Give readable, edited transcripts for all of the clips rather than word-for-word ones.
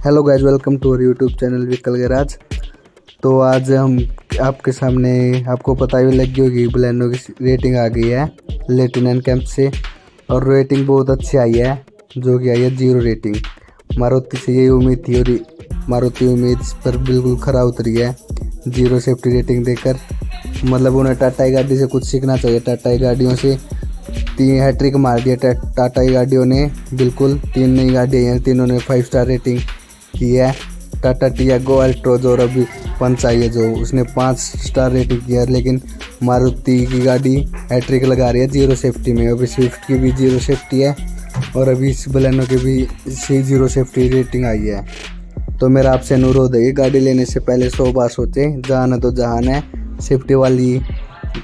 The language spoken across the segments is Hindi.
Hello guys, welcome to our YouTube channel vehicle garage. तो आज हम आपके सामने, आपको पता ही लग गई होगी, बलेनो की रेटिंग आ गई है लेटिन कैंप से और रेटिंग बहुत अच्छी आई है, जो कि आई है 0 रेटिंग। मारुति से यही उम्मीद थी और मारुति उम्मीद पर बिल्कुल खरा उतरी है 0 सेफ्टी रेटिंग देकर। मतलब उन्हें टाटा की गाड़ी से कुछ सीखना चाहिए। टाटा की गाड़ियों से 3 हैट्रिक मार दिया टाटा की गाड़ियों ने। बिल्कुल 3 नई गाड़ियाँ हैं, तीनों ने 5 स्टार रेटिंग की है। टाटा टियागो अल्ट्रोज और अभी पंच आई है जो उसने 5 स्टार रेटिंग किया है। लेकिन मारुति की गाड़ी हैट्रिक लगा रही है 0 सेफ्टी में। अभी स्विफ्ट की भी 0 सेफ्टी है और अभी इस बलेनो की भी 0 सेफ्टी रेटिंग आई है। तो मेरा आपसे अनुरोध है कि गाड़ी लेने से पहले 100 बार सोचें। जहान है तो जहान है, सेफ्टी वाली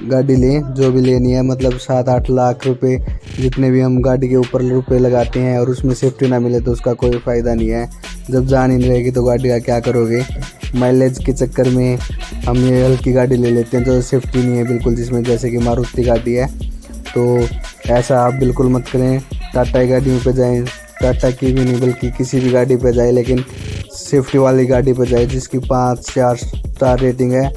गाड़ी लें जो भी लेनी है। मतलब 7-8 लाख रुपए जितने भी हम गाड़ी के ऊपर रुपए लगाते हैं और उसमें सेफ्टी ना मिले तो उसका कोई फ़ायदा नहीं है। जब जान ही नहीं रहेगी तो गाड़ी का क्या करोगे। माइलेज के चक्कर में हम ये हल्की गाड़ी ले लेते हैं जो सेफ्टी नहीं है बिल्कुल, जिसमें जैसे कि मारुति गाड़ी है। तो ऐसा आप बिल्कुल मत करें। टाटा की गाड़ियों पे जाएं, टाटा की भी नहीं बल्कि किसी भी गाड़ी पे जाए, लेकिन सेफ्टी वाली गाड़ी पे जाए जिसकी 5-4 स्टार रेटिंग है।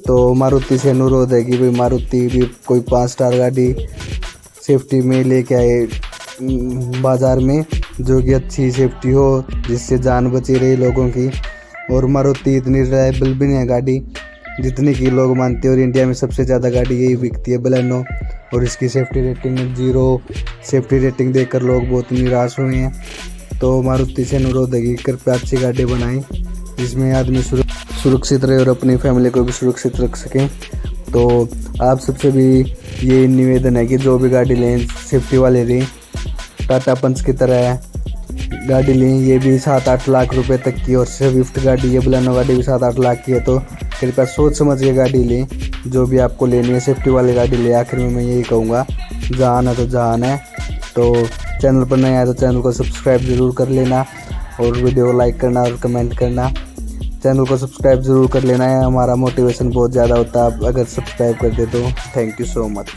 तो मारुति से अनुरोध है कि भाई मारुति भी कोई 5 स्टार गाड़ी सेफ्टी में लेके आए बाज़ार में, जो कि अच्छी सेफ्टी हो, जिससे जान बची रही लोगों की। और मारुति इतनी रिलायबल भी नहीं है गाड़ी जितनी कि लोग मानते हैं, और इंडिया में सबसे ज़्यादा गाड़ी यही बिकती है बलेनो। और इसकी सेफ्टी रेटिंग 0 सेफ्टी रेटिंग देकर लोग बहुत निराश हुए हैं। तो मारुति से अनुरोध है कि कृपया अच्छी गाड़ी बनाएं जिसमें आदमी सुरक्षित रहे और अपनी फैमिली को भी सुरक्षित रख सकें। तो आप सबसे भी ये निवेदन है कि जो भी गाड़ी लें सेफ्टी वाले लें। टाटा पंच की तरह गाड़ी लें, ये भी 7-8 लाख रुपए तक की। और स्विफ्ट गाड़ी, ये बलेनो गाड़ी भी 7-8 लाख की है। तो कृपया सोच समझ के गाड़ी लें, जो भी आपको लेनी है सेफ्टी वाली गाड़ी लें। आखिर में मैं यही कहूँगा, जहान है तो जहान है। तो चैनल पर नया है तो चैनल को सब्सक्राइब ज़रूर कर लेना और वीडियो को लाइक करना और कमेंट करना। चैनल को सब्सक्राइब ज़रूर कर लेना है, हमारा मोटिवेशन बहुत ज़्यादा होता है आप अगर सब्सक्राइब कर दे तो। Thank you so much.